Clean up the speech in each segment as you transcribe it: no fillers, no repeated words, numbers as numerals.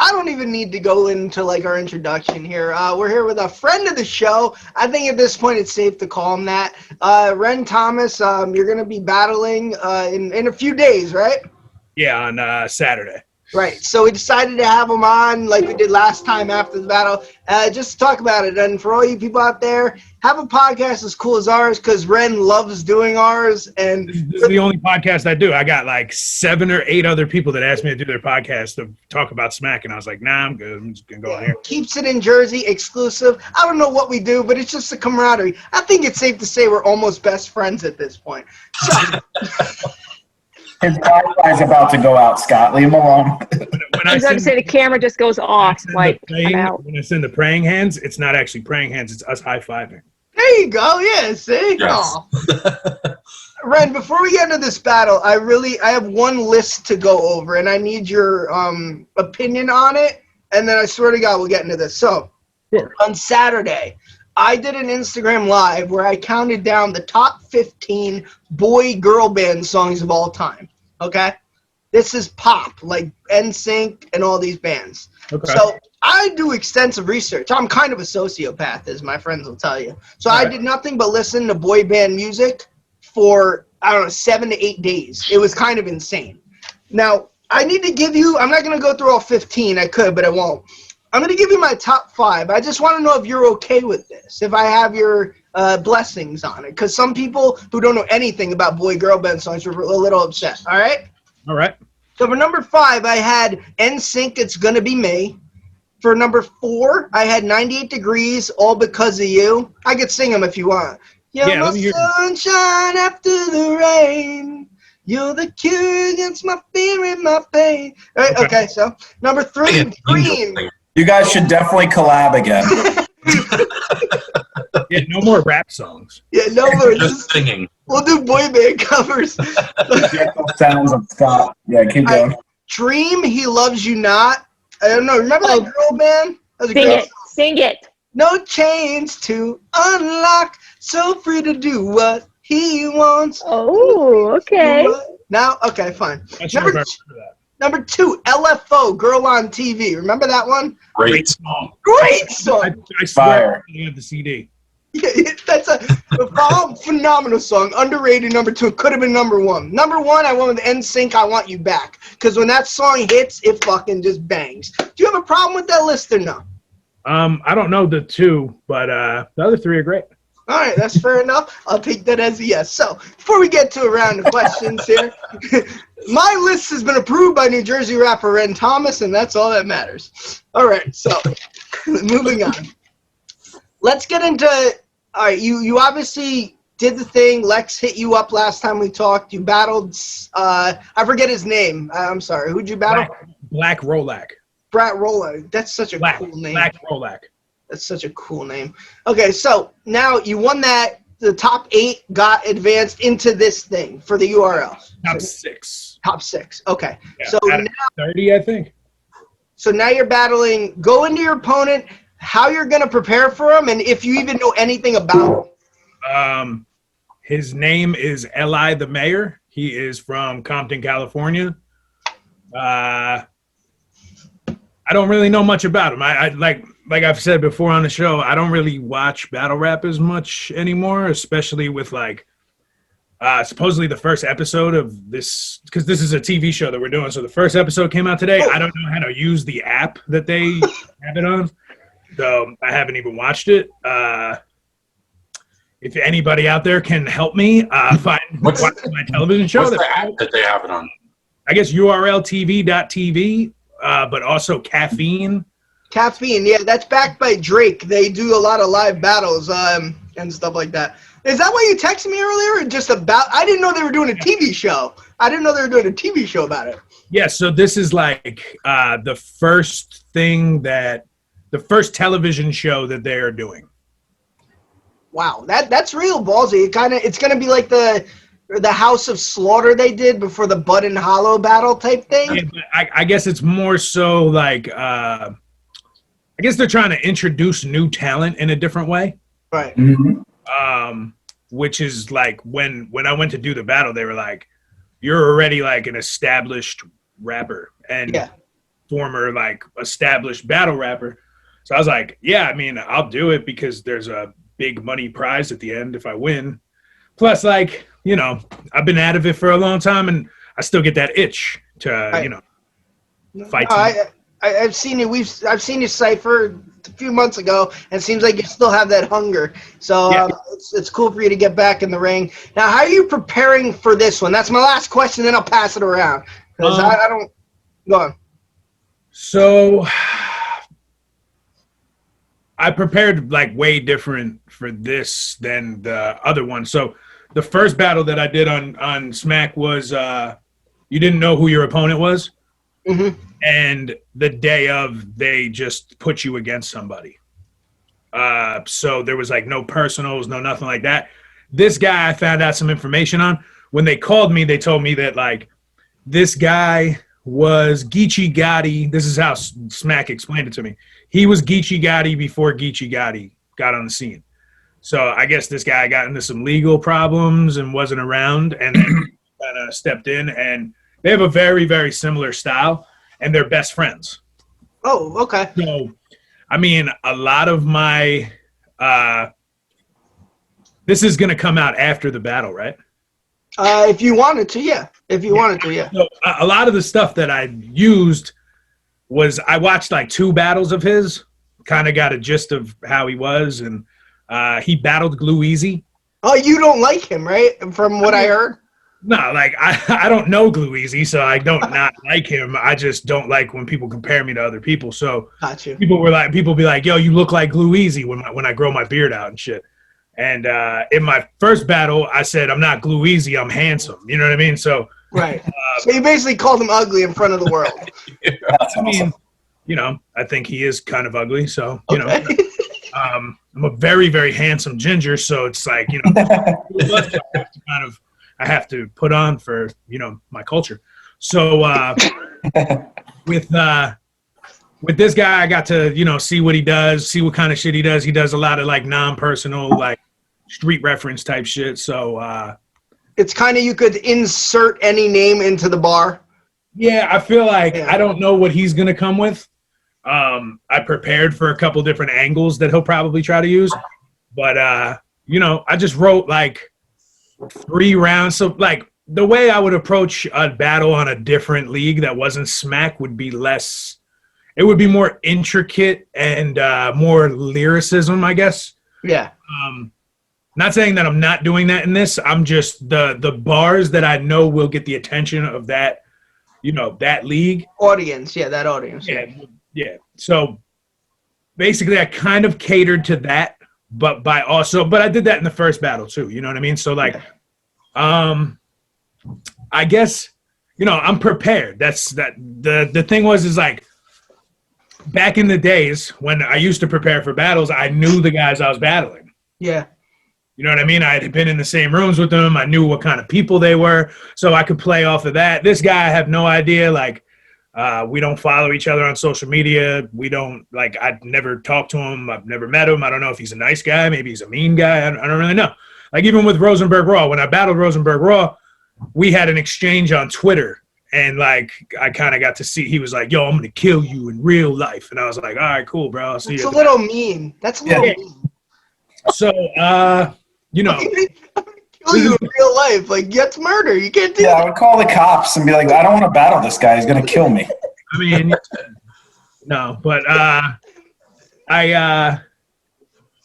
I don't even need to go into like our introduction here. We're here with a friend of the show. I think at this point it's safe to call him that. Ren Thomas, you're going to be battling in a few days, right? Yeah, on Saturday. Right. So we decided to have him on like we did last time after the battle, just to talk about it. And for all you people out there, have a podcast as cool as ours because Ren loves doing ours. And this is the only podcast I do. I got like 7 or 8 other people that asked me to do their podcast to talk about Smack, and I was like, nah, I'm good. I'm just going to go on here. Keeps it in Jersey, exclusive. I don't know what we do, but it's just a camaraderie. I think it's safe to say we're almost best friends at this point. So... His Wi-Fi is about to go out, Scott. Leave him alone. I was going to say the camera just goes off. Like, I'm out. When I send the praying hands, it's not actually praying hands. It's us high-fiving. There you go. Yeah, see? Yes. Ren, before we get into this battle, I have one list to go over, and I need your opinion on it, and then I swear to God we'll get into this. So, on Saturday, I did an Instagram Live where I counted down the top 15 boy-girl band songs of all time, okay? This is pop, like NSYNC and all these bands. Okay. So I do extensive research. I'm kind of a sociopath, as my friends will tell you. So I did nothing but listen to boy band music for, I don't know, 7 to 8 days. It was kind of insane. Now, I need to give you, I'm not going to go through all 15. I could, but I won't. I'm going to give you my top 5. I just want to know if you're okay with this, if I have your blessings on it. Because some people who don't know anything about boy-girl band songs were a little upset. All right? All right. So for number 5, I had NSYNC, It's Gonna Be Me. For number 4, I had 98 Degrees, All Because of You. I could sing them if you want. You're my sunshine after the rain. You're the cure against my fear and my pain. All right, okay, so number 3, Green. You guys should definitely collab again. Yeah, no more rap songs. Yeah, no more. Just singing. We'll do boy band covers. Sounds of Scott. Yeah, keep going. Dream, He Loves You Not. I don't know. Remember that girl band? That was Sing it. No chains to unlock. So free to do what he wants. Oh, okay. Now, okay, fine. Number 2, LFO, Girl on TV. Remember that one? Great song. Great song. I swear I have the CD. Yeah, that's a phenomenal song. Underrated number 2. Could have been number 1. Number 1, I went with NSYNC, I Want You Back. Because when that song hits, it fucking just bangs. Do you have a problem with that list or no? I don't know the 2, but the other 3 are great. All right, that's fair enough. I'll take that as a yes. So, before we get to a round of questions here, my list has been approved by New Jersey rapper Ren Thomas, and that's all that matters. All right, so, moving on. Let's get into, all right, you obviously did the thing. Lex hit you up last time we talked. You battled, I forget his name. I'm sorry. Who'd you battle? Black Rolac. Brat Rolac. That's such a cool name. Black Rolac. That's such a cool name. Okay, so now you won that. The top 8 got advanced into this thing for the URL. Top 6. Top 6. Okay. Yeah, so now 30, I think. So now you're battling. Go into your opponent. How you're going to prepare for him, and if you even know anything about him. His name is Elly the Mayor. He is from Compton, California. I don't really know much about him. I like I've said before on the show, I don't really watch battle rap as much anymore, especially with like supposedly the first episode of this, because this is a TV show that we're doing. So the first episode came out today. I don't know how to use the app that they have it on, so I haven't even watched it. If anybody out there can help me watch my television show, what's the app that they have it on? I guess urltv.tv, but also Caffeine. Caffeine, yeah, that's backed by Drake. They do a lot of live battles and stuff like that. Is that why you texted me earlier? Just about? I didn't know they were doing a TV show. I didn't know they were doing a TV show about it. Yeah, so this is like the first television show that they are doing. Wow, that's real ballsy. It's gonna be like the House of Slaughter they did before the Bud and Hollow battle type thing. Yeah, but I guess it's more so like I guess they're trying to introduce new talent in a different way. Right. Mm-hmm. Which is like when I went to do the battle, they were like, "You're already like an established rapper," and yeah. former like established battle rapper. So I was like, yeah, I mean, I'll do it because there's a big money prize at the end if I win. Plus, like, you know, I've been out of it for a long time and I still get that itch to, you know, fight. I've seen you. I've seen you cipher a few months ago, and it seems like you still have that hunger. So Yeah. it's cool for you to get back in the ring. Now, how are you preparing for this one? That's my last question. Then I'll pass it around because I don't. Go on. So I prepared like way different for this than the other one. So the first battle that I did on Smack was you didn't know who your opponent was. Mm-hmm. And the day of, they just put you against somebody. So there was like no personals, no nothing like that. This guy I found out some information on. When they called me, they told me that like this guy was Geechee Gotti. This is how Smack explained it to me. He was Geechee Gotti before Geechee Gotti got on the scene. So I guess this guy got into some legal problems and wasn't around, and then kind of stepped in. And they have a very, very similar style, and they're best friends. Oh, okay. So, I mean, a lot of my this is going to come out after the battle, right? If you wanted to, yeah. If you wanted to, yeah. So a lot of the stuff that I used was I watched like 2 battles of his, kind of got a gist of how he was, and he battled Glue Easy. Oh, you don't like him, right? From what I heard. No, like I don't know Glue Easy, so I don't not like him. I just don't like when people compare me to other people. So Got you. people be like, "Yo, you look like Glue Easy" when I grow my beard out and shit. And in my first battle, I said, "I'm not Glue Easy, I'm handsome." You know what I mean? So Right. So you basically called him ugly in front of the world. I mean, you know, I think he is kind of ugly. So you know, I'm a very, very handsome ginger. So it's like, you know, I have to put on for, you know, my culture. So with this guy, I got to, you know, see what he does, see what kind of shit he does. He does a lot of like non-personal, like street reference type shit. So It's kind of, you could insert any name into the bar. yeah, I feel like I don't know what he's gonna come with. I prepared for a couple different angles that he'll probably try to use, but you know, I just wrote like 3 rounds. So like the way I would approach a battle on a different league that wasn't Smack would be less. It would be more intricate and more lyricism, I guess. Yeah. Not saying that I'm not doing that in this. I'm just the bars that I know will get the attention of that, you know, that league. Audience. Yeah, that audience. Yeah. So basically I kind of catered to that, but I did that in the first battle too. You know what I mean? So like, I guess, you know, I'm prepared. The thing is like, back in the days when I used to prepare for battles, I knew the guys I was battling. Yeah. You know what I mean? I had been in the same rooms with them. I knew what kind of people they were, so I could play off of that. This guy, I have no idea. Like, we don't follow each other on social media. We don't, like, I've never talked to him. I've never met him. I don't know if he's a nice guy. Maybe he's a mean guy. I don't really know. Like, even with Rosenberg Raw, when I battled Rosenberg Raw, we had an exchange on Twitter. And, like, I kind of got to see, he was like, "Yo, I'm going to kill you in real life." And I was like, "All right, cool, bro. I'll see you." It's a little mean. That's a little mean. So, you know. I'm gonna kill you in real life. Like, that's murder. You can't do Yeah, I that. would call the cops and be like, "I don't want to battle this guy. He's going to kill me." I mean, no, but I'm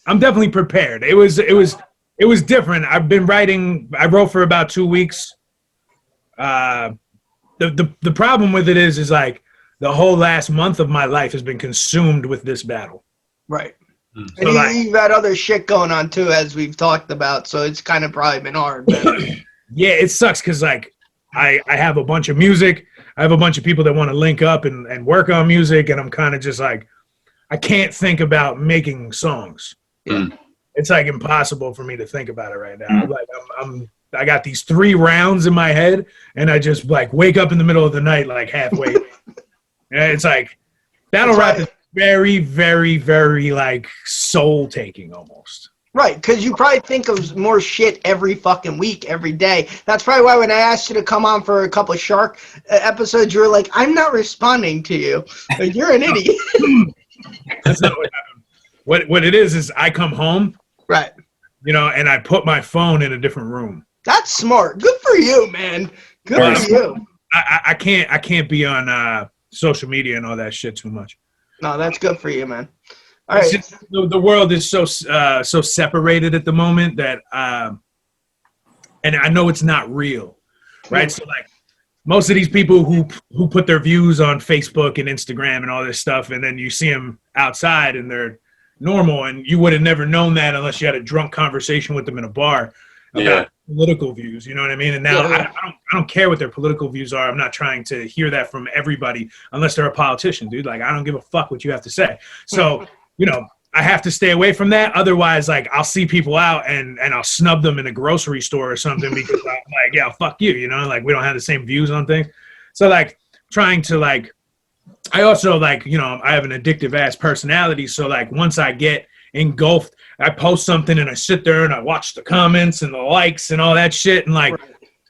definitely prepared. It was different. I've been writing. I wrote for about 2 weeks. The problem with it is like the whole last month of my life has been consumed with this battle. Right. Mm. And you've had other shit going on too, as we've talked about. So it's kind of probably been hard. Yeah, it sucks because like I have a bunch of music. I have a bunch of people that want to link up and work on music, and I'm kind of just like, I can't think about making songs. Mm. It's like impossible for me to think about it right now. Like I got these 3 rounds in my head, and I just like wake up in the middle of the night like halfway. And it's like battle rap is very, very, very like soul taking almost. Right, because you probably think of more shit every fucking week, every day. That's probably why when I asked you to come on for a couple of Shark episodes, you were like, I'm not responding to you. Like, you're an idiot. That's not what happened. What it is I come home, Right. you know, and I put my phone in a different room. That's smart. Good for you, man. Good for you. I can't be on social media and all that shit too much. No, that's good for you, man. All right. It's just, the world is so separated at the moment that, and I know it's not real, right? So like most of these people who put their views on Facebook and Instagram and all this stuff, and then you see them outside and they're normal, and you would have never known that unless you had a drunk conversation with them in a bar about political views. You know what I mean? And now I don't care what their political views are. I'm not trying to hear that from everybody unless they're a politician, dude. Like I don't give a fuck what you have to say. So. You know, I have to stay away from that. Otherwise, like, I'll see people out and I'll snub them in a grocery store or something because I'm like, yeah, fuck you, you know? Like, we don't have the same views on things. So, like, trying to, like, I also, like, you know, I have an addictive-ass personality. So, like, once I get engulfed, I post something and I sit there and I watch the comments and the likes and all that shit. And, like,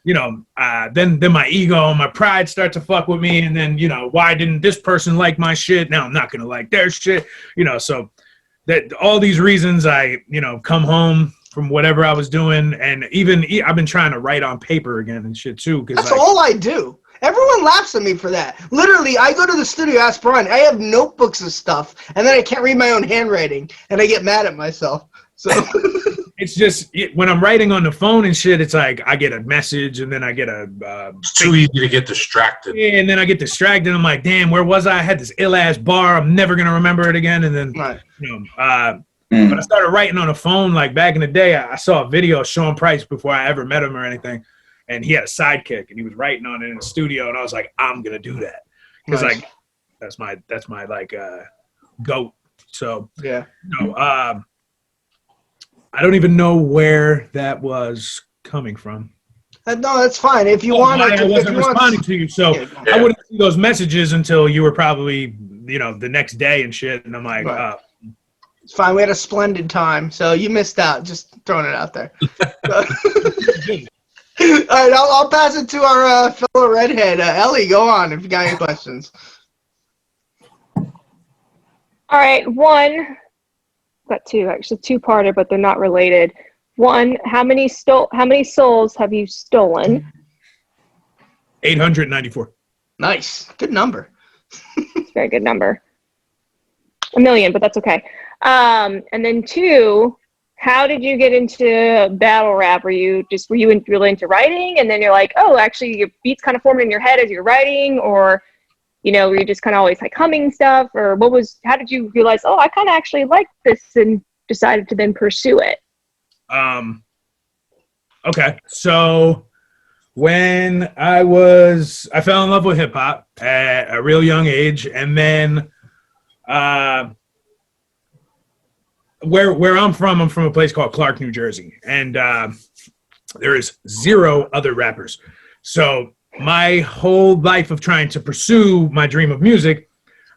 you know, then my ego and my pride start to fuck with me. And then, you know, why didn't this person like my shit? Now I'm not going to like their shit, you know, so that all these reasons I, you know, come home from whatever I was doing. And even I've been trying to write on paper again and shit too. That's all I do. Everyone laughs at me for that. Literally, I go to the studio, ask Brian, I have notebooks of stuff, and then I can't read my own handwriting, and I get mad at myself. So it's just when I'm writing on the phone and shit, it's like I get a message and then I get a it's too easy to get distracted. Yeah, and then I get distracted. I'm like, damn, where was I? I had this ill ass bar. I'm never gonna remember it again. And then you know, when I started writing on a phone, like back in the day, I saw a video of Sean Price before I ever met him or anything, and he had a sidekick and he was writing on it in the studio, and I was like, I'm gonna do that because like that's my like goat. So yeah, you know, I don't even know where that was coming from. No, that's fine. If you want, I wasn't responding to you, so I wouldn't see those messages until you were probably, you know, the next day and shit. And I'm like, it's fine. We had a splendid time, so you missed out. Just throwing it out there. All right, I'll pass it to our fellow redhead, Elly. Go on if you got any questions. All right, one. Got two, actually, two-parter, but they're not related. One, how many souls have you stolen? 894. Nice, good number. It's a very good number. 1 million, but that's okay. And then two, how did you get into battle rap? Were you really into writing, and then you're like, oh, actually, your beats kind of formed in your head as you're writing, or you know, were you just kind of always like humming stuff, or how did you realize, oh, I kind of actually like this and decided to then pursue it? Okay. So when I fell in love with hip hop at a real young age. And then, where I'm from a place called Clark, New Jersey. And, there is 0 other rappers. So my whole life of trying to pursue my dream of music,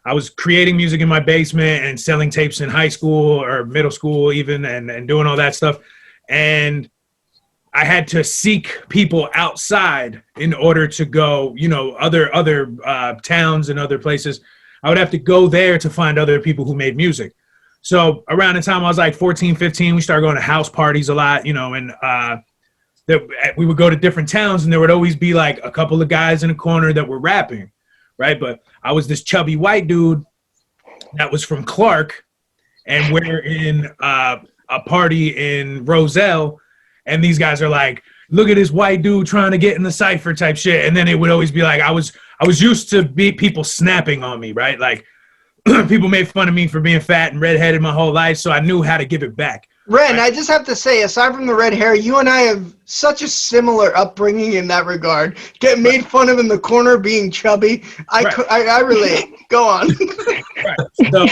I was creating music in my basement and selling tapes in high school or middle school even, and doing all that stuff. And I had to seek people outside in order to go, you know, other towns and other places. I would have to go there to find other people who made music. So around the time I was like 14, 15, we started going to house parties a lot, you know, and we would go to different towns, and there would always be like a couple of guys in a corner that were rapping, right? But I was this chubby white dude that was from Clark, and we're in a party in Roselle, and these guys are like, look at this white dude trying to get in the cypher type shit. And then it would always be like, I was used to people snapping on me, right? Like people made fun of me for being fat and redheaded my whole life, so I knew how to give it back. Ren, I just have to say, aside from the red hair, you and I have such a similar upbringing in that regard. Get made fun of in the corner being chubby. I relate. Go on. Right. So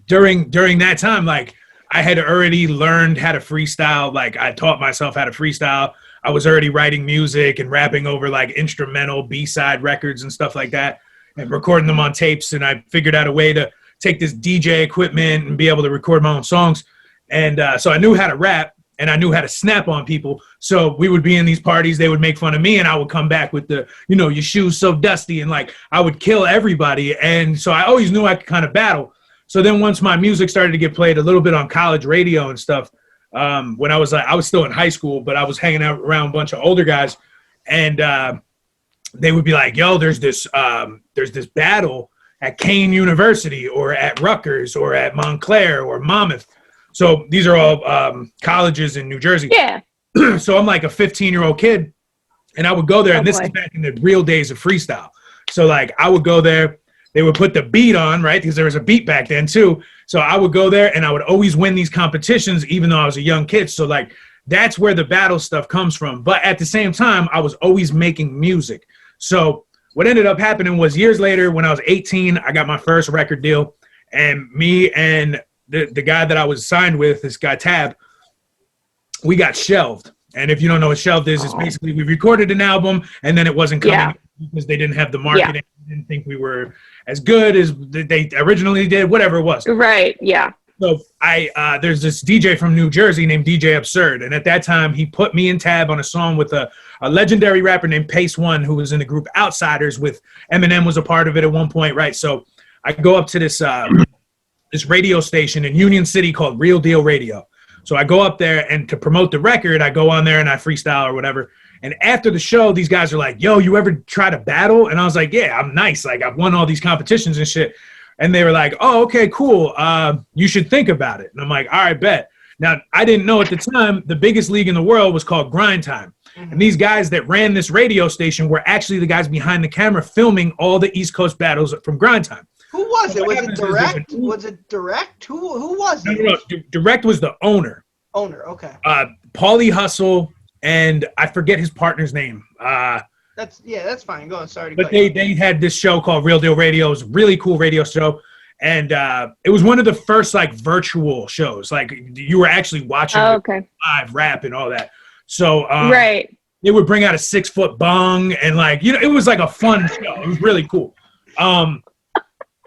during that time, like I had already learned how to freestyle. Like I taught myself how to freestyle. I was already writing music and rapping over like instrumental B-side records and stuff like that, and recording them on tapes. And I figured out a way to take this DJ equipment and be able to record my own songs. And so I knew how to rap and I knew how to snap on people. So we would be in these parties, they would make fun of me, and I would come back with the, your shoes so dusty, and like I would kill everybody. And so I always knew I could kind of battle. So then once my music started to get played a little bit on college radio and stuff, when I was still in high school, but I was hanging out around a bunch of older guys, and they would be like, yo, there's this battle at Kane University or at Rutgers or at Montclair or Monmouth. So these are all colleges in New Jersey. Yeah. So I'm like a 15-year-old kid, and I would go there, and this is back in the real days of freestyle. So like I would go there, they would put the beat on, right? Because there was a beat back then too. So I would go there and I would always win these competitions, even though I was a young kid. So like, that's where the battle stuff comes from. But at the same time, I was always making music. So what ended up happening was years later, when I was 18, I got my first record deal, and me and the guy that I was signed with, this guy Tab, we got shelved. And if you don't know what shelved is, it's basically we recorded an album and then it wasn't coming because they didn't have the marketing. They didn't think we were as good as they originally did, whatever it was. Right, yeah. So there's this DJ from New Jersey named DJ Absurd. And at that time, he put me and Tab on a song with a legendary rapper named Pace One, who was in the group Outsiders with Eminem was a part of it at one point, right? So I go up to this radio station in Union City called Real Deal Radio. So I go up there, and to promote the record, I go on there and I freestyle or whatever. And after the show, these guys are like, yo, you ever try to battle? And I was like, yeah, I'm nice. Like, I've won all these competitions and shit. And they were like, oh, okay, cool. You should think about it. And I'm like, all right, bet. Now, I didn't know at the time the biggest league in the world was called Grind Time. And these guys that ran this radio station were actually the guys behind the camera filming all the East Coast battles from Grind Time. Who was it? Was it Direct? Was it Direct? Who was it? No. Direct was the owner. Owner, okay. Paulie Hustle, and I forget his partner's name. That's fine. Go on. Sorry to But they had this show called Real Deal Radio. It was a really cool radio show. And it was one of the first like virtual shows. Like you were actually watching live rap and all that. So right. They would bring out a 6-foot bong and like, it was like a fun show. It was really cool.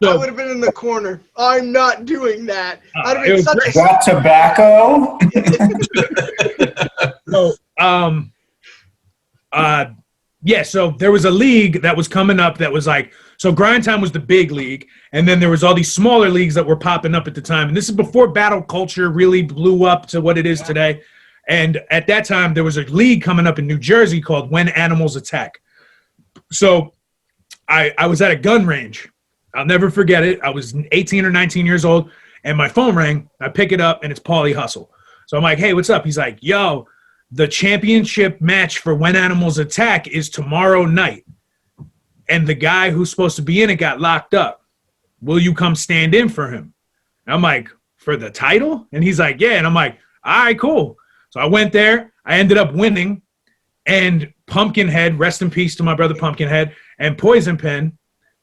I would have been in the corner. I'm not doing that. I'd have been such a... Got tobacco? So there was a league that was coming up that was like, so Grind Time was the big league, and then there was all these smaller leagues that were popping up at the time. And this is before battle culture really blew up to what it is today. And at that time, there was a league coming up in New Jersey called When Animals Attack. So I was at a gun range. I'll never forget it. I was 18 or 19 years old, and my phone rang. I pick it up, and it's Paulie Hustle. So I'm like, hey, what's up? He's like, yo, the championship match for When Animals Attack is tomorrow night, and the guy who's supposed to be in it got locked up. Will you come stand in for him? And I'm like, for the title? And he's like, yeah. And I'm like, all right, cool. So I went there. I ended up winning, and Pumpkinhead, rest in peace to my brother Pumpkinhead, and Poison Pen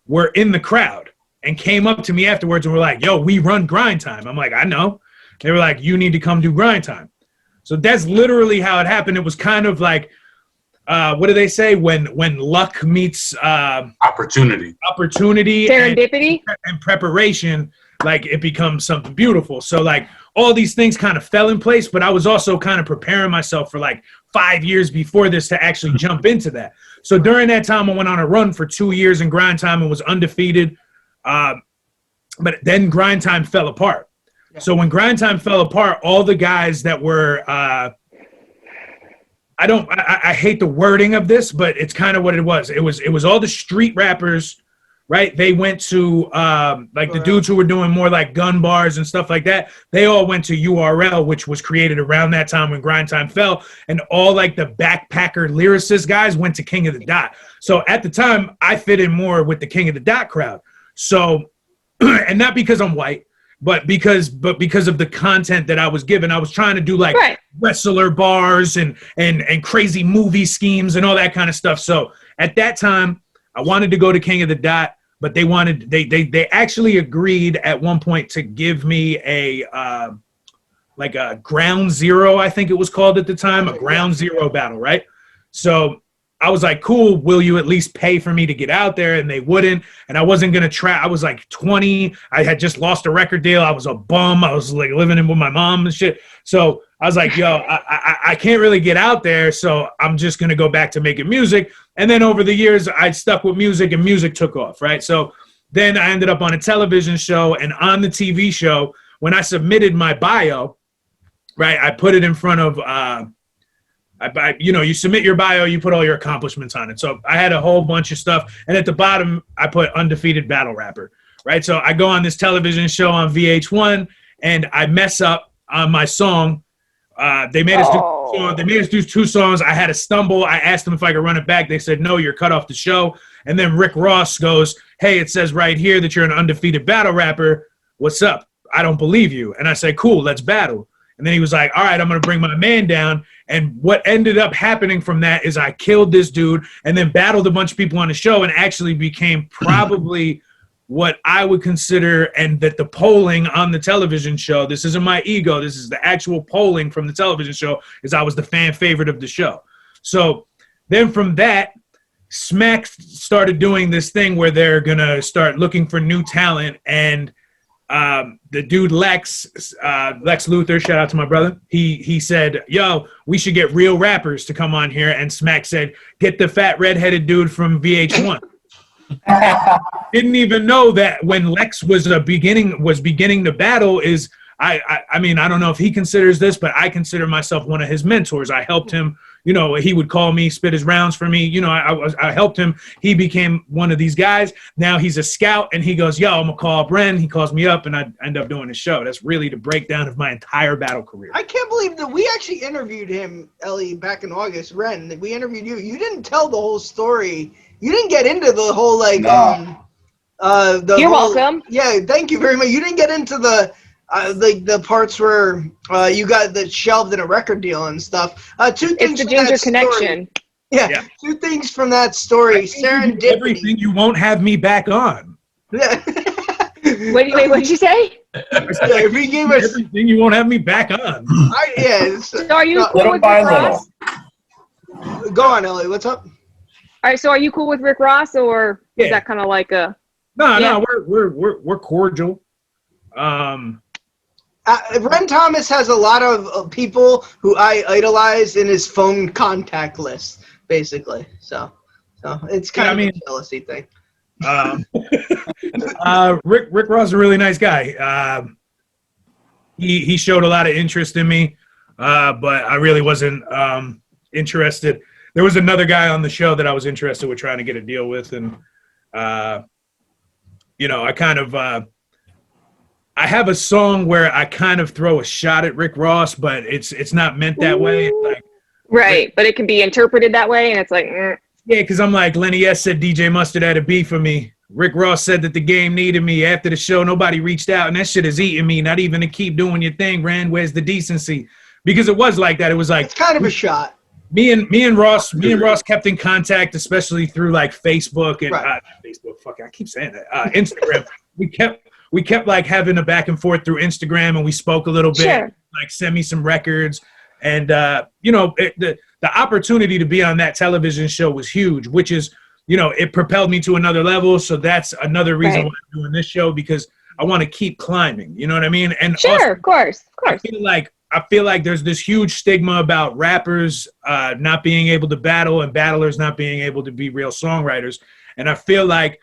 were in the crowd and came up to me afterwards and were like, yo, we run Grind Time. I'm like, I know. They were like, you need to come do Grind Time. So that's literally how it happened. It was kind of like, what do they say? When luck meets opportunity, serendipity, and preparation, like it becomes something beautiful. So like all these things kind of fell in place, but I was also kind of preparing myself for like 5 years before this to actually jump into that. So during that time, I went on a run for 2 years in Grind Time and was undefeated. But then Grind Time fell apart. Yeah. So when Grind Time fell apart, all the guys that were, I hate the wording of this, but it's kind of what it was. It was all the street rappers, right? They went to the dudes who were doing more like gun bars and stuff like that. They all went to URL, which was created around that time when Grind Time fell. And all like the backpacker lyricist guys went to King of the Dot. So at the time, I fit in more with the King of the Dot crowd. So, and not because I'm white, but because of the content that I was given. I was trying to do like wrestler bars and crazy movie schemes and all that kind of stuff. So at that time, I wanted to go to King of the Dot. But they actually agreed at one point to give me a ground zero, I think it was called at the time, a ground zero battle, right? So I was like, cool, will you at least pay for me to get out there? And they wouldn't. And I wasn't going to try. I was like 20. I had just lost a record deal. I was a bum. I was like living in with my mom and shit. So I was like, yo, I can't really get out there. So I'm just going to go back to making music. And then over the years, I stuck with music and music took off, right? So then I ended up on a television show, and on the TV show, when I submitted my bio, right, I put it in front of you submit your bio, you put all your accomplishments on it. So I had a whole bunch of stuff. And at the bottom, I put undefeated battle rapper, right? So I go on this television show on VH1 and I mess up on my song. They made us do 2 songs. I had a stumble. I asked them if I could run it back. They said, no, you're cut off the show. And then Rick Ross goes, hey, it says right here that you're an undefeated battle rapper. What's up? I don't believe you. And I said, cool, let's battle. And then he was like, all right, I'm going to bring my man down. And what ended up happening from that is I killed this dude and then battled a bunch of people on the show and actually became probably what I would consider, and that the polling on the television show, this isn't my ego, this is the actual polling from the television show, is I was the fan favorite of the show. So then from that, Smack started doing this thing where they're going to start looking for new talent. And the dude Lex Luthor, shout out to my brother, he said, yo, we should get real rappers to come on here. And Smack said, get the fat redheaded dude from VH1. Didn't even know that when Lex was beginning to battle is I mean, I don't know if he considers this, but I consider myself one of his mentors. I helped him, he would call me, spit his rounds for me. I helped him. He became one of these guys. Now he's a scout and he goes, yo, I'm gonna call up Ren. He calls me up and I end up doing a show. That's really the breakdown of my entire battle career. I can't believe that we actually interviewed him, Elly, back in August. Ren, we interviewed you. You didn't tell the whole story. You didn't get into the whole You're welcome. Yeah, thank you very much. You didn't get into the parts where you got the shelved in a record deal and stuff. 2 things. It's the Ginger connection. Yeah, 2 things from that story. Serendipity. Everything you won't have me back on. Yeah. What did you say? If he gave us everything you won't have me back on. So are you cool Little with by Rick Ross? little. Go on, Elly. What's up? All right, so are you cool with Rick Ross, or is that kind of like a? No, we're cordial. Ren Thomas has a lot of people who I idolize in his phone contact list, basically. So it's kind of a jealousy thing. Rick Ross is a really nice guy. He showed a lot of interest in me, but I really wasn't interested. There was another guy on the show that I was interested with trying to get a deal with, and I kind of I have a song where I kind of throw a shot at Rick Ross, but it's not meant that way. Like, right, but it can be interpreted that way, and it's like, yeah, because I'm like, Lenny S said DJ Mustard had a beef for me. Rick Ross said that the game needed me. After the show, nobody reached out, and that shit is eating me. Not even to keep doing your thing, Ren. Where's the decency? Because it was like that. It was like it's kind of a shot. Me and Ross kept in contact, especially through like Facebook and Facebook. Fuck, I keep saying that. Instagram. We kept like having a back and forth through Instagram, and we spoke a little bit. Sure. Like send me some records, and the opportunity to be on that television show was huge, which is it propelled me to another level. So that's another reason why I'm doing this show, because I want to keep climbing. You know what I mean? And sure, also, of course. I feel like there's this huge stigma about rappers not being able to battle and battlers not being able to be real songwriters. And I feel like,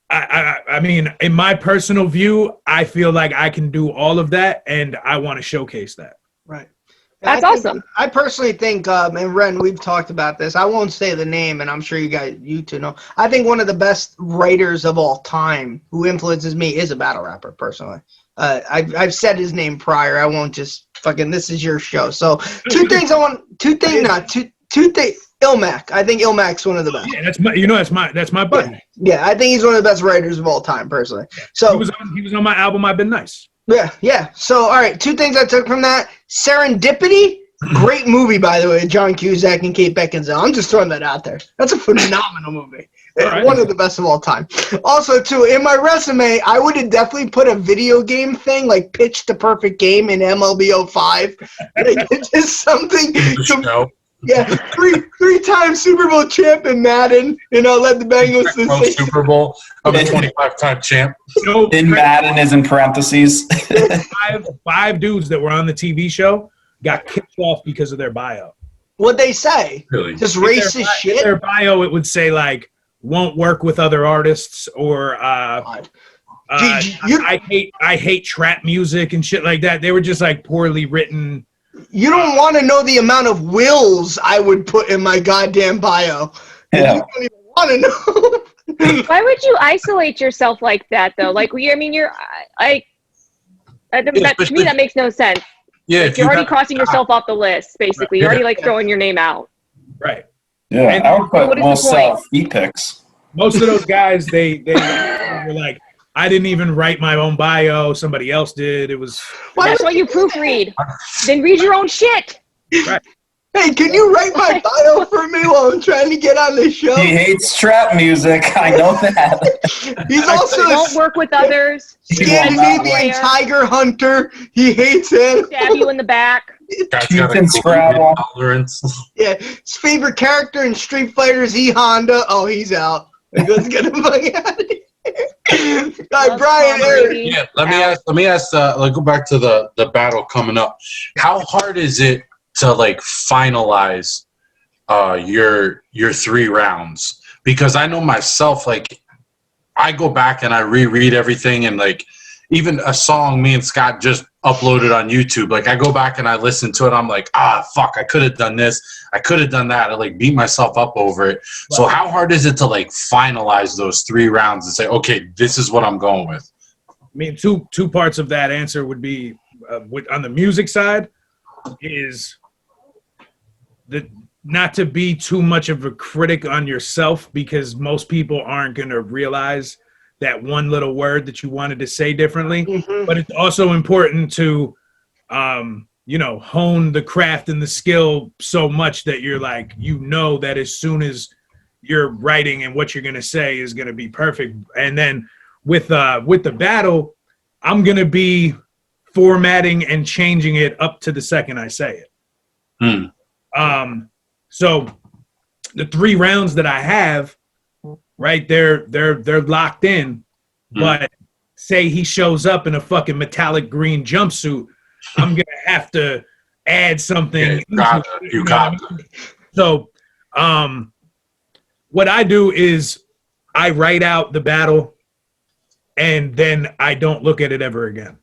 I mean, in my personal view, I feel like I can do all of that, and I want to showcase that. Right. That's awesome. I personally think, and Ren, we've talked about this. I won't say the name, and I'm sure you two know. I think one of the best writers of all time who influences me is a battle rapper, personally. I've said his name prior. I won't just fucking. This is your show. So two things. Ilmac. I think Ilmac's one of the best. Yeah, that's my buddy. Yeah, I think he's one of the best writers of all time, personally. So he was on my album. I've Been Nice. Yeah. So all right, 2 things I took from that: Serendipity. Great movie, by the way, John Cusack and Kate Beckinsale. I'm just throwing that out there. That's a phenomenal movie. Right. One of the best of all time. Also, too, in my resume, I would have definitely put a video game thing, like Pitch the Perfect Game in MLB 05. Like, it's just something. Yeah, three-time Super Bowl champ in Madden. Led the Bengals to Pro Super Bowl. I'm a 25-time champ. In Madden is in parentheses. five dudes that were on the TV show got kicked off because of their bio. What'd they say? Really? Just racist In shit? their bio, it would say, like, won't work with other artists, or I hate trap music and shit like that. They were just, like, poorly written. You don't want to know the amount of wills I would put in my goddamn bio. Yeah. You don't even want to know. Why would you isolate yourself like that, though? Like, to me, that makes no sense. Yeah, Like, you're already crossing yourself off the list, basically. You're already, like, throwing your name out. Right. Yeah, And I would put what is we'll the sell point? feet pics. Most of those guys, they were like, I didn't even write my own bio. Somebody else did. It was. That's why you proofread. Then read your own shit. Right. Hey, can you write my bio for me while I'm trying to get on this show? He hates trap music. I know that. He's also Don't work with others. Scandinavian tiger hunter. He hates him. Stab you in the back. Guy's Keith got a and Scrabble. tolerance. Yeah, his favorite character in Street Fighter is E Honda. Oh, he's out. Let's get him fucking out of here. All right, Brian, Erik. Yeah, let me ask. Go back to the battle coming up. How hard is it to like finalize your 3 rounds? Because I know myself, like I go back and I reread everything, and like even a song me and Scott just uploaded on YouTube, like I go back and I listen to it, I'm like, fuck, I could have done this, I could have done that. I like beat myself up over it. Right. So how hard is it to like finalize those 3 rounds and say, okay, this is what I'm going with? I mean, two parts of that answer would be on the music side is not to be too much of a critic on yourself, because most people aren't going to realize that one little word that you wanted to say differently. Mm-hmm. But it's also important to, hone the craft and the skill so much that you're like, that as soon as you're writing and what you're going to say is going to be perfect. And then with the battle, I'm going to be formatting and changing it up to the second I say it. So the 3 rounds that I have, right, they're locked in, but say he shows up in a fucking metallic green jumpsuit, I'm going to have to add something. You got it. So what I do is I write out the battle and then I don't look at it ever again.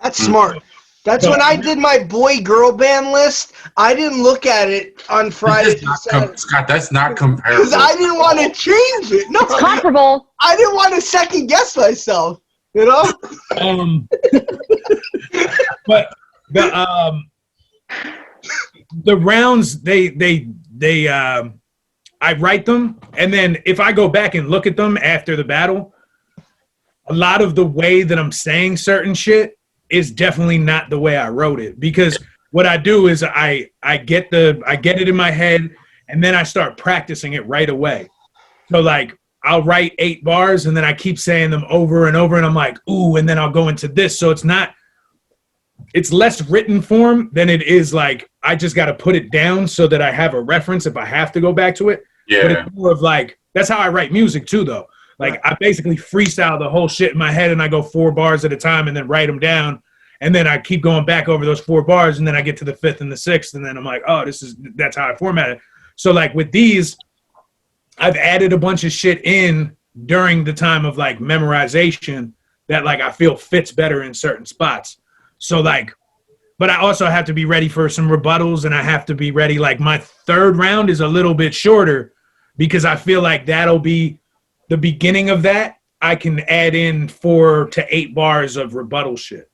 That's smart. That's when I did my boy-girl band list. I didn't look at it on Friday. Scott, that's not comparable. Because I didn't want to change it. No, it's comparable. I didn't want to second-guess myself, But the rounds, I write them, and then if I go back and look at them after the battle, a lot of the way that I'm saying certain shit is definitely not the way I wrote it, because what I do is I get it in my head and then I start practicing it right away. So like I'll write 8 bars and then I keep saying them over and over and I'm like, ooh, and then I'll go into this. So it's less written form than it is like I just got to put it down so that I have a reference if I have to go back to it. Yeah. But it's more of like, that's how I write music too, though. Like I basically freestyle the whole shit in my head and I go 4 bars at a time and then write them down. And then I keep going back over those 4 bars and then I get to the 5th and the 6th. And then I'm like, oh, that's how I format it. So like with these, I've added a bunch of shit in during the time of like memorization that like I feel fits better in certain spots. So like, but I also have to be ready for some rebuttals and I have to be ready. Like my 3rd round is a little bit shorter because I feel like that'll be the beginning of that. I can add in 4 to 8 bars of rebuttal shit.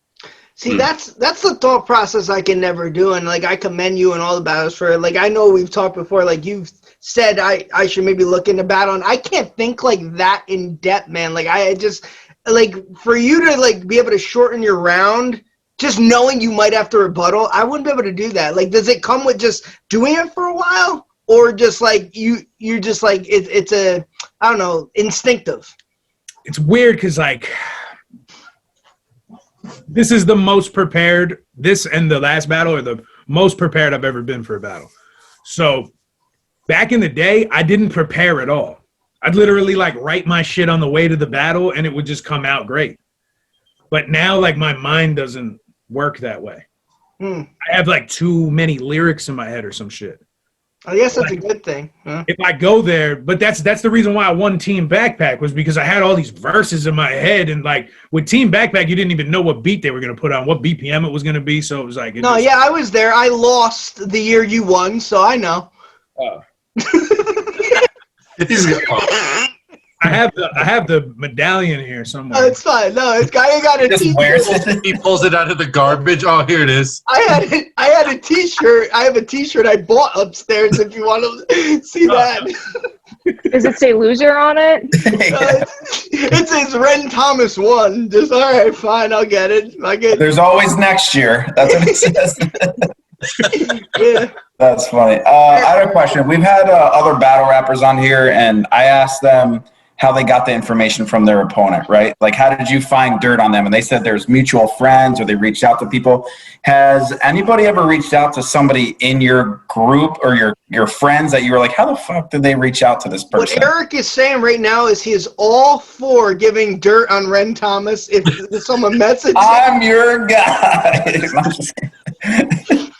See, that's the thought process I can never do, and like I commend you and all the battles for it. Like I know we've talked before, like you've said I should maybe look into battle, and I can't think like that in depth, man. Like I just like for you to like be able to shorten your round, just knowing you might have to rebuttal, I wouldn't be able to do that. Like, does it come with just doing it for a while, or just like you're just like it's a I don't know, instinctive? It's weird because like. This is the most prepared, this and the last battle are the most prepared I've ever been for a battle. So back in the day, I didn't prepare at all. I'd literally like write my shit on the way to the battle and it would just come out great. But now like my mind doesn't work that way. I have like too many lyrics in my head or some shit. I guess that's a good thing. Huh? If I go there, but that's the reason why I won Team Backpack was because I had all these verses in my head, and like with Team Backpack, you didn't even know what beat they were gonna put on, what BPM it was gonna be. So it was like, I was there. I lost the year you won, so I know. I have the medallion here somewhere. No, it's fine. No, it's I got a T-shirt. He pulls it out of the garbage. Oh, here it is. I had a T-shirt. I have a T-shirt I bought upstairs. If you want to see that, Does it say loser on it? it says Ren Thomas won. Just all right, fine. I'll get it. I get. There's always next year. That's what it says. Yeah. That's funny. I had a question. We've had other battle rappers on here, and I asked them how they got the information from their opponent, right? Like, how did you find dirt on them? And they said there's mutual friends or they reached out to people. Has anybody ever reached out to somebody in your group or your friends that you were like, how the fuck did they reach out to this person? What Erik is saying right now is he is all for giving dirt on Ren Thomas if someone messages. I'm your guy. I'm just kidding.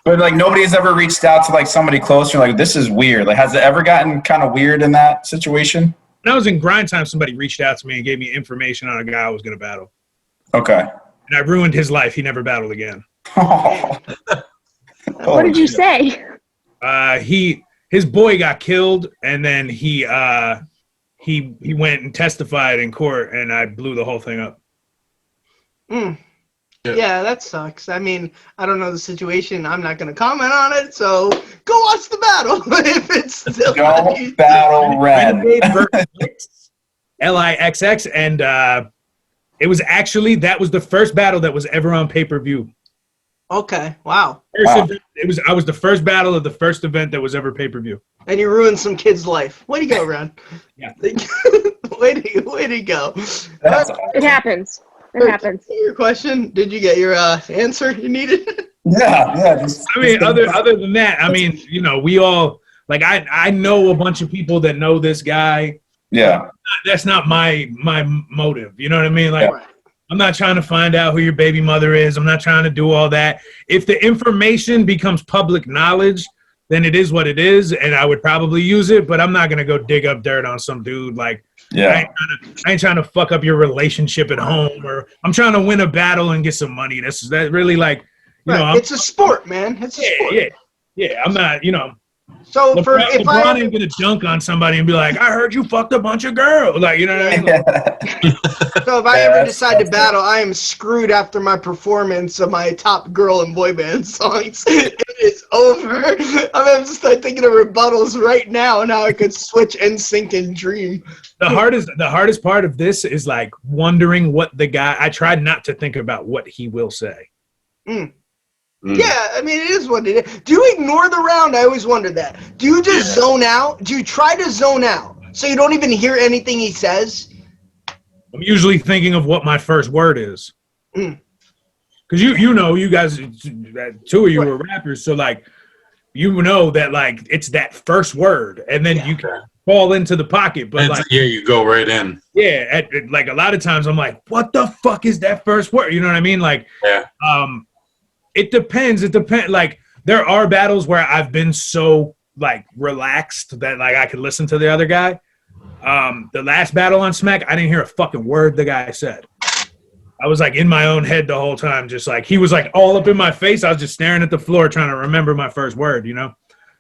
But like nobody has ever reached out to like somebody closer. Like, this is weird. Like, has it ever gotten kind of weird in that situation? When I was in grind time, somebody reached out to me and gave me information on a guy I was going to battle. Okay. And I ruined his life. He never battled again. Oh. What did you say? His boy got killed, and then he went and testified in court, and I blew the whole thing up. Yeah, that sucks. I mean, I don't know the situation. I'm not going to comment on it, so go watch the battle if it's still Go battle Ren. LIXX, and it was actually, that was the first battle that was ever on pay-per-view. Okay, wow. I was the first battle of the first event that was ever pay-per-view. And you ruined some kid's life. Way to go, Ren. Yeah. way to go. It happens. It happens. Your question? Did you get your answer you needed? Yeah. I mean, other than that, I mean, you know, we all, like, I know a bunch of people that know this guy. Yeah. That's not my motive. You know what I mean? Like, Right. I'm not trying to find out who your baby mother is. I'm not trying to do all that. If the information becomes public knowledge, then it is what it is, and I would probably use it, but I'm not going to go dig up dirt on some dude. Like, Yeah. I ain't trying to fuck up your relationship at home, or I'm trying to win a battle and get some money. That's really like, you know. It's a sport, man. It's a sport. Yeah. I'm not, you know. So LeBron ain't gonna dunk on somebody and be like, I heard you fucked a bunch of girls. Like, you know what I mean? So if I ever decide to battle, I am screwed after my performance of my top girl and boy band songs. It is over. I'm going to start thinking of rebuttals right now and how I could switch NSYNC and Dream. The hardest part of this is like wondering what the guy. I tried not to think about what he will say. Yeah, I mean, it is what it is. Do you ignore the round? I always wonder that. Do you just zone out? Do you try to zone out so you don't even hear anything he says? I'm usually thinking of what my first word is. Because you know, you guys, two of you were rappers, so like, you know that like it's that first word, and then you can fall into the pocket. But like, you go right in. Yeah, like a lot of times I'm like, what the fuck is that first word? You know what I mean? Like, it depends. Like, there are battles where I've been so like relaxed that like I could listen to the other guy. The last battle on Smack, I didn't hear a fucking word the guy said. I was like in my own head the whole time, just like he was like all up in my face. I was just staring at the floor trying to remember my first word, you know?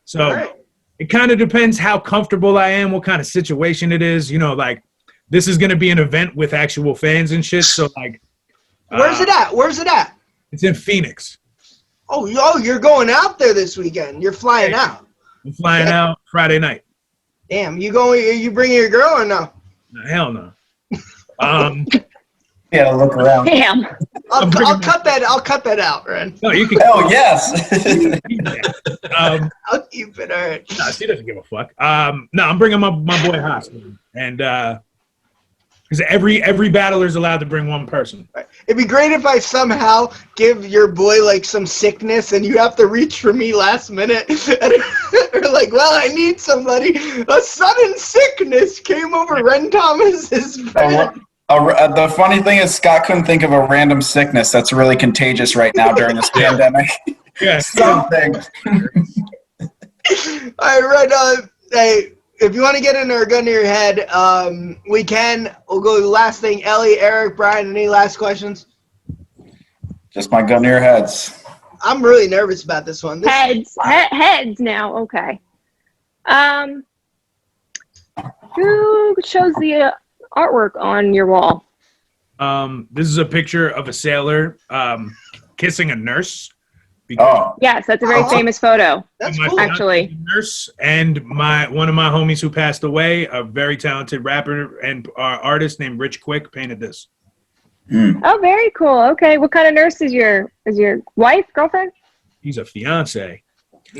So it kind of depends how comfortable I am, what kind of situation it is. You know, like this is going to be an event with actual fans and shit. So like, Where's it at? It's in Phoenix. Oh, you're going out there this weekend. You're flying out. I'm flying out Friday night. Damn, you bringing your girl or no? No, hell no. Yeah, look around. Damn. I'll cut that out, Ren. No, you can. Oh, yes. I'll keep it. All right. No, she doesn't give a fuck. No, I'm bringing my boy Haas, and Because every battler is allowed to bring one person. It'd be great if I somehow give your boy like some sickness and you have to reach for me last minute. And you're like, well, I need somebody. A sudden sickness came over Ren Thomas's bed. The funny thing is, Scott couldn't think of a random sickness that's really contagious right now during this pandemic. Yeah. Something. All right, Ren. Hey, if you want to get into our gun to your head, we can. We'll go to the last thing. Elly, Erik, Brian, any last questions? Just my gun to your heads. I'm really nervous about this one. Heads now. Okay. Who shows the artwork on your wall? This is a picture of a sailor kissing a nurse. Yes, that's a very famous photo. That's My cool. fiance Actually. is a nurse, and one of my homies who passed away, a very talented rapper and artist named Rich Quick, painted this. Oh, very cool. Okay, what kind of nurse is your wife, girlfriend? He's a fiance.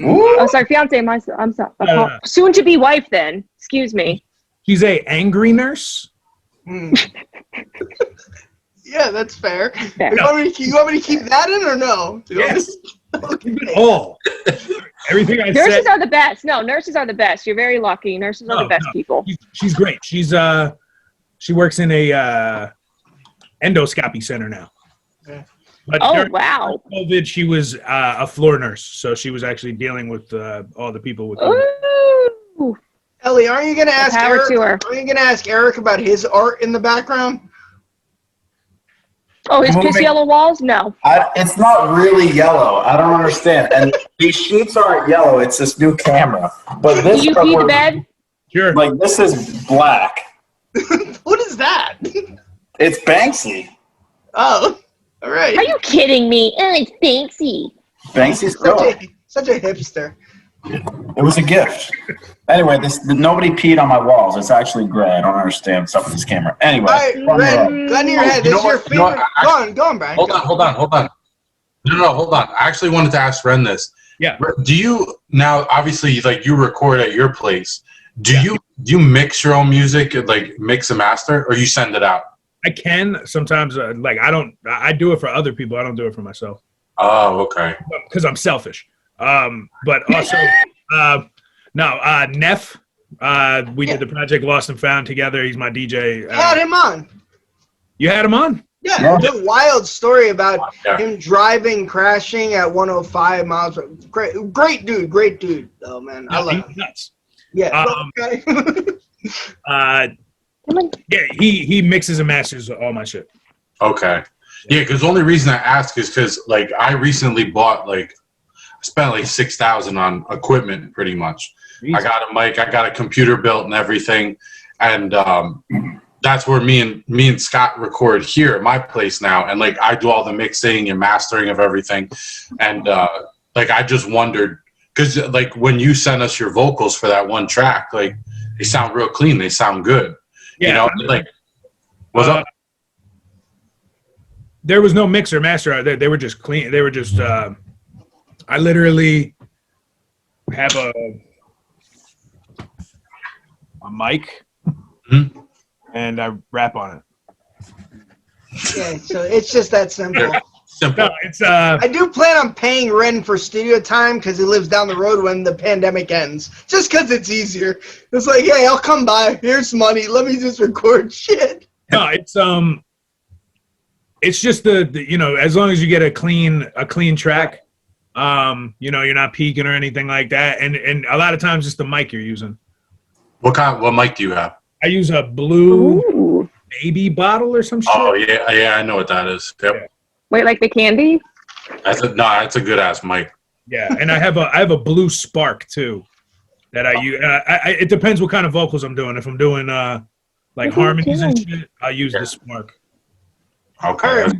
Oh, sorry, fiance. I'm sorry. Soon to be wife. Then, excuse me. She's a angry nurse. Yeah, that's fair. Fair. You want me to keep that in or no? Yes. Okay. All. Everything I Nurses said. are the best. No, nurses are the best. You're very lucky. Nurses are the best people. She's great. She works in a endoscopy center now. Yeah. But Oh, during wow. COVID, she was a floor nurse, so she was actually dealing with all the people with COVID. Ooh. Elly, aren't you gonna ask Power Erik? to her. Aren't you gonna ask Erik about his art in the background? Oh, his piss yellow walls? No. It's not really yellow. I don't understand. And these sheets aren't yellow. It's this new camera. But Do this you pee the bed? Sure. Like this is black. What is that? It's Banksy. Oh, all right. Are you kidding me? Oh, it's Banksy. Banksy's cool. Such a hipster. It was a gift. Anyway, nobody peed on my walls. It's actually gray. I don't understand what's up with this camera. Anyway. All right, Ren, gun to your head. You This is know your what? You know favorite. what? Go on, Brian. Hold on. No, hold on. I actually wanted to ask Ren this. Yeah. Do you now? Obviously, like you record at your place. Do you mix your own music, like mix and master, or you send it out? I can sometimes. I do it for other people. I don't do it for myself. Oh, okay. Because I'm selfish. But also, Neff. We did the project Lost and Found together. He's my DJ. Had him on. You had him on? Yeah, it's a wild story about him driving, crashing at 105 miles. Great dude. Oh man, I love him. He's nuts. Yeah. Okay. Yeah, he mixes and masters all my shit. Okay. Yeah, because the only reason I ask is because like I recently bought I spent like $6,000 on equipment pretty much. Easy. I got a mic, I got a computer built and everything, and that's where me and Scott record here at my place now, and like I do all the mixing and mastering of everything, and like I just wondered because like when you sent us your vocals for that one track, like they sound real clean, they sound good. Yeah, you know, like what's up? There was no mixer master. They were just clean. They were just. I literally have a mic, and I rap on it. Yeah, so it's just that simple. Simple. No, it's I do plan on paying Ren for studio time because he lives down the road when the pandemic ends. Just because it's easier. It's like, hey, I'll come by. Here's money. Let me just record shit. No, it's just the as long as you get a clean track, you're not peaking or anything like that, and a lot of times it's the mic you're using. What mic do you have? I use a blue Ooh. baby bottle or some shit. Oh yeah, I know what that is. Yep. Yeah. Wait, like the candy? That's a good ass mic. Yeah, and I have a blue Spark too that I use. It depends what kind of vocals I'm doing. If I'm doing like harmonies and shit, I use the Spark. Okay. All right.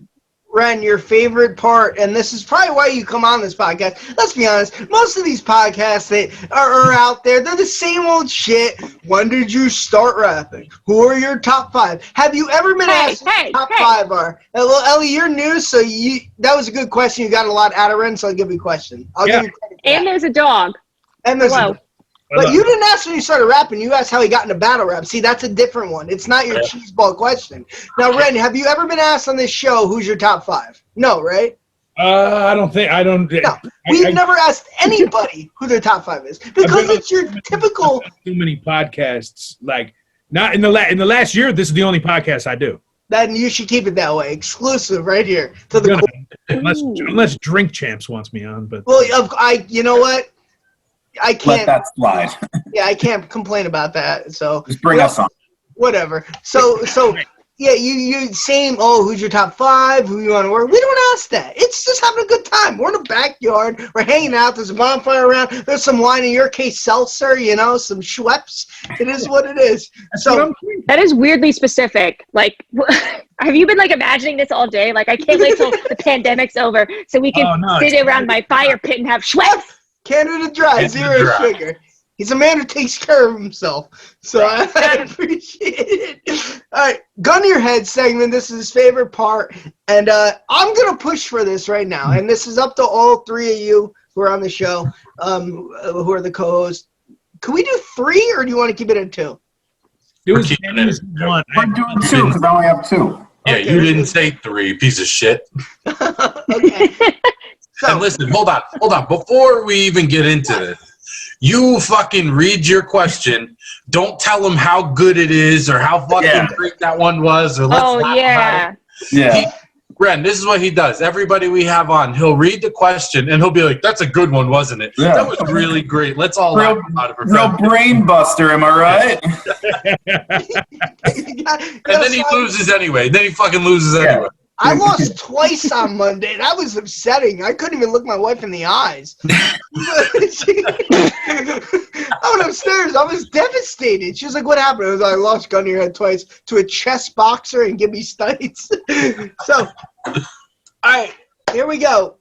Ren, your favorite part, and this is probably why you come on this podcast. Let's be honest, most of these podcasts that are out there, they're the same old shit. When did you start rapping? Who are your top 5? Have you ever been asked who top 5 are? Well, Elly, you're new, so that was a good question. You got a lot out of Ren, so I'll give you a question. I'll give you credit for And that. there's a dog. And there's Hello. But you didn't ask when you started rapping. You asked how he got into battle rap. See, that's a different one. It's not your cheese ball question. Now, Ren, have you ever been asked on this show who's your top 5? No, right? I don't. No, we've never asked anybody who their top 5 is because it's your typical. Too many podcasts. Like not in the last year. This is the only podcast I do. Then you should keep it that way, exclusive right here to the. Unless Drink Champs wants me on, but Well, you know what? I can't. Let that slide. Yeah, I can't complain about that. So Just bring us on. Whatever. So yeah, you saying, oh, who's your top 5? Who you want to work? We don't ask that. It's just having a good time. We're in the backyard. We're hanging out. There's a bonfire around. There's some wine. In your case, seltzer. Some Schweppes. It is what it is. So that is weirdly specific. Like, have you been like imagining this all day? Like, I can't wait till the pandemic's over so we can sit around my fire pit and have Schweppes. Canada Dry, zero sugar. He's a man who takes care of himself. So I appreciate it. All right, gun to your head segment. This is his favorite part. And I'm going to push for this right now. And this is up to all 3 of you who are on the show, who are the co-hosts. Can we do 3 or do you want to keep it at 2? do as many as you want. I'm doing 2 because I only have 2. Yeah, Okay. you didn't say 3, piece of shit. Okay. And listen, hold on. Before we even get into this, you fucking read your question. Don't tell them how good it is or how fucking great that one was. Or let's laugh about it. Yeah. Ren, this is what he does. Everybody we have on, he'll read the question and he'll be like, "That's a good one, wasn't it? Yeah. That was really great. Let's all laugh about it." Real brain buster, am I right? And then he loses anyway. Then he fucking loses anyway. I lost twice on Monday. That was upsetting. I couldn't even look my wife in the eyes. I went upstairs. I was devastated. She was like, "What happened?" I was like, "I lost gun to your head twice to a chess boxer and Gibby Stites." So, all right, here we go.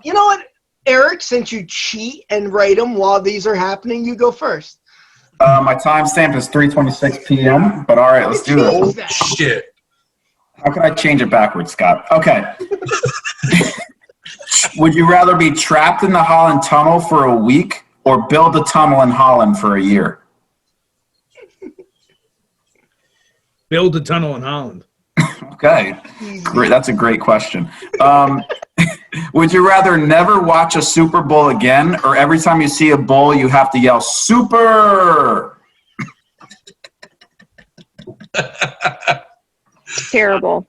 You know what, Eric? Since you cheat and write them while these are happening, you go first. My timestamp is 3:26 p.m. But all right, let's do Change this. that. Shit. How can I change it backwards, Scott? Okay. Would you rather be trapped in the Holland Tunnel for a week or build a tunnel in Holland for a year? Build a tunnel in Holland. Okay. Great. That's a great question. Would you rather never watch a Super Bowl again, or every time you see a bull, you have to yell, "Super"? Terrible.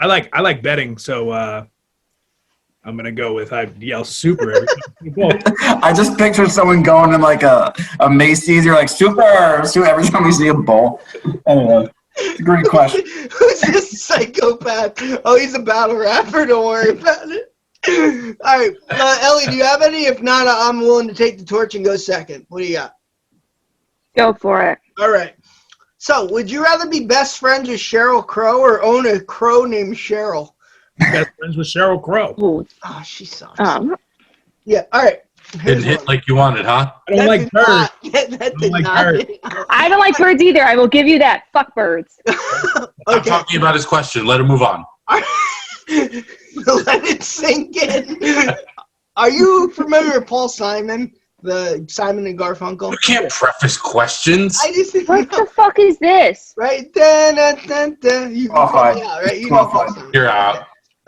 I like betting, so I'm gonna go with I yell super every time. I just picture someone going in like a Macy's. You're like, "Super," every time you see a bull. Anyway, it's a great question. Who's this psychopath? Oh, he's a battle rapper. Don't worry about it. All right, Elly, do you have any? If not, I'm willing to take the torch and go second. What do you got? Go for it. All right. So, would you rather be best friends with Sheryl Crow or own a crow named Cheryl? Best friends with Sheryl Crow. Ooh. Oh, she sucks. Yeah. All right. Didn't hit like you wanted, huh? I don't like birds. That did like not. birds. I don't like birds either. I will give you that. Fuck birds. I'm Okay. talking about his question. Let him move on. Let it sink in. Are you familiar with Paul Simon, the Simon and Garfunkel? You can't preface questions. I just didn't What know. the fuck is this? Right? Dun, dun, dun, dun. You can Qualified. call me out, right? You know Paul Simon. You're out.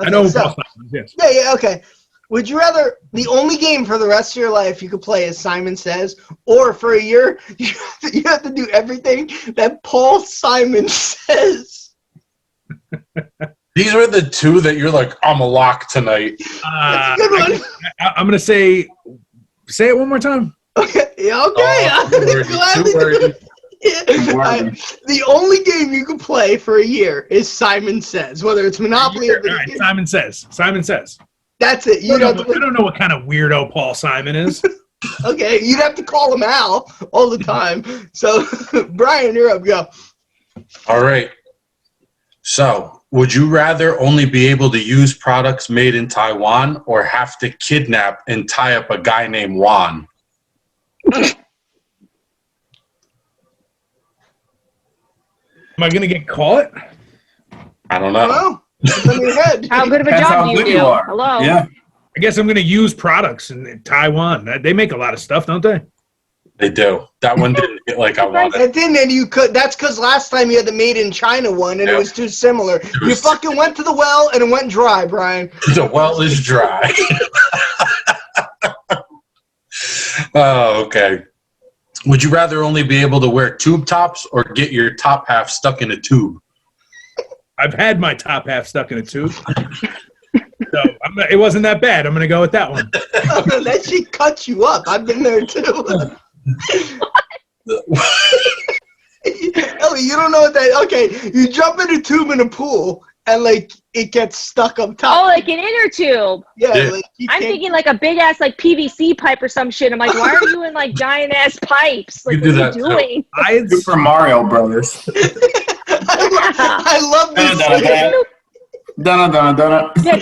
Okay, I know so- Paul Simon, yes. Yeah, okay. Would you rather the only game for the rest of your life you could play is Simon Says, or for a year you have to do everything that Paul Simon says? These were the 2 that you're like, I'm a lock tonight. That's a good one. I'm gonna say it one more time. Okay, yeah, okay. Oh, too wordy, too wordy. Yeah. The only game you can play for a year is Simon Says, whether it's Monopoly or All right, Simon Says. Simon Says. That's it. I You'd have don't to, know what kind of weirdo Paul Simon is. okay, you'd have to call him Al all the time. So, Brian, you're up. Go. All right. So, would you rather only be able to use products made in Taiwan or have to kidnap and tie up a guy named Juan? Am I gonna get caught? I don't know. Well, it's on your head. How good of a Depends job how do you good do? you are. Hello. Yeah. I guess I'm gonna use products in Taiwan. They make a lot of stuff, don't they? They do. That one didn't hit like I wanted. It didn't, and you could. That's because last time you had the Made in China one, and it was too similar. You fucking went to the well, and it went dry, Brian. The well is dry. Oh, okay. Would you rather only be able to wear tube tops or get your top half stuck in a tube? I've had my top half stuck in a tube. So it wasn't that bad. I'm going to go with that one. That shit cuts you up. I've been there too. Elly, you don't know what that. Okay, you jump in a tube in a pool, and like it gets stuck up top. Oh, like an inner tube. Yeah. Yeah. Like, I'm thinking like a big ass like PVC pipe or some shit. I'm like, why are you in like giant ass pipes? Like, You do what are that you too. doing? I had Super Mario Brothers. I love this. Dun-dun-dun-dun-dun. Yeah,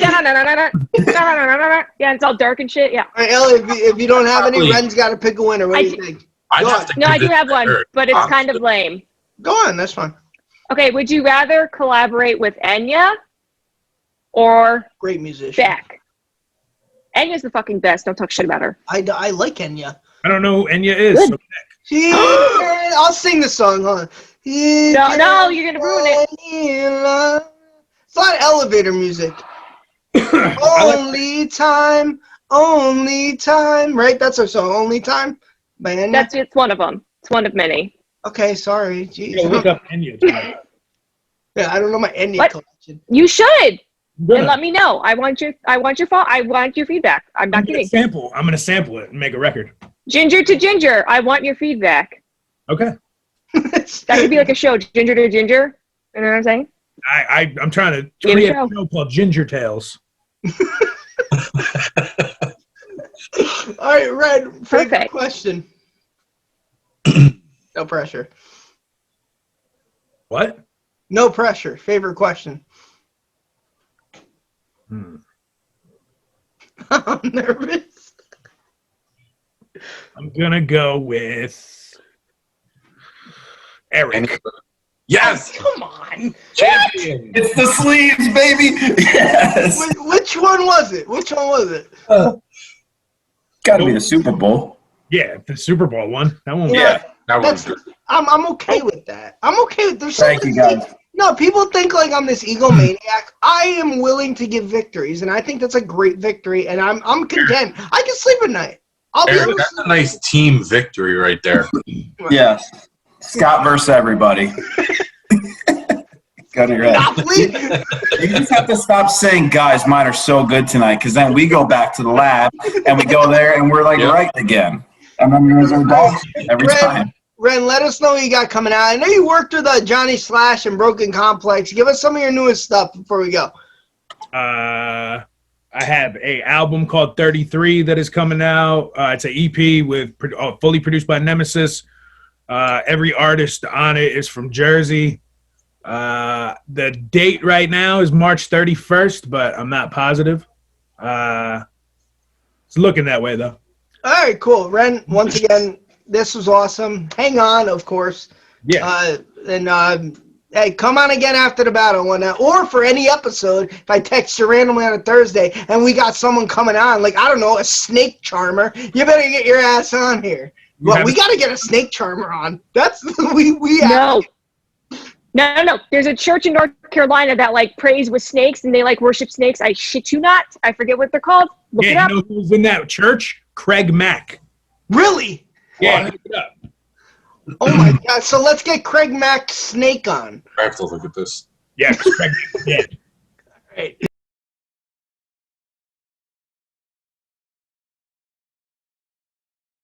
yeah, it's all dark and shit. Yeah. All right, Elly, if you don't have any, Probably. Ren's got to pick a winner. What do you think? I'd Go have on. to No, I give do it have to one, Erik. but it's kind of lame. Go on, that's fine. Okay, would you rather collaborate with Enya or Great musician. Beck? Enya's the fucking best. Don't talk shit about her. I like Enya. I don't know who Enya is. Good. So I'll sing the song. Hold on. No, you're gonna ruin it. It's not elevator music. Only time, right? That's our song, Only Time by Enya. It's one of them. It's one of many. Okay, sorry. I'm gonna look Jeez. up Enya tonight. Yeah, I don't know my Enya What? collection. You should. Good. And let me know. I want your feedback. I'm not kidding. I'm gonna sample it and make a record. Ginger to ginger. I want your feedback. Okay. That could be like a show, ginger to ginger. You know what I'm saying? I'm trying to Give it a create a show. show called Ginger Tales. All right, Red, favorite Perfect. question. No pressure. What? No pressure. Favorite question. I'm nervous. I'm gonna go with Erik. Yes, Come on. champion. It's the sleeves, baby. Yes. Which one was it? Which one was it? Got to be the Super Bowl. Yeah, the Super Bowl one. That one. Yeah. That one's That's, good. I'm okay with that. I'm okay with there's Thank you, something- guys. No, people think like I'm this egomaniac. I am willing to give victories, and I think that's a great victory, and I'm content. I can sleep at night. I'll be Erik, able to that's sleep. a nice team victory right there. Yes. Scott versus everybody. Got it right. Monopoly? You just have to stop saying, guys, mine are so good tonight, because then we go back to the lab and we go there and we're like Yep. right again. And then there's our dog every time. Ren, let us know what you got coming out. I know you worked with Johnny Slash and Broken Complex. Give us some of your newest stuff before we go. I have a album called 33 that is coming out. It's an EP with fully produced by Nemesis. Every artist on it is from Jersey. The date right now is March 31st, but I'm not positive. It's looking that way though. All right, cool. Ren, once again, this was awesome. Hang on, of course. Yeah. Hey, come on again after the battle or for any episode. If I text you randomly on a Thursday and we got someone coming on, like I don't know, a snake charmer, you better get your ass on here. Well, we got to get a snake charmer on. That's we have. No. There's a church in North Carolina that like prays with snakes and they like worship snakes. I shit you not. I forget what they're called. Look it Yeah, up. you know who's in that church? Craig Mack. Really? Yeah, look it up. Oh my God! So let's get Craig Mack's snake on. I have to look at this. Yeah, Craig Mack. Yeah. All right.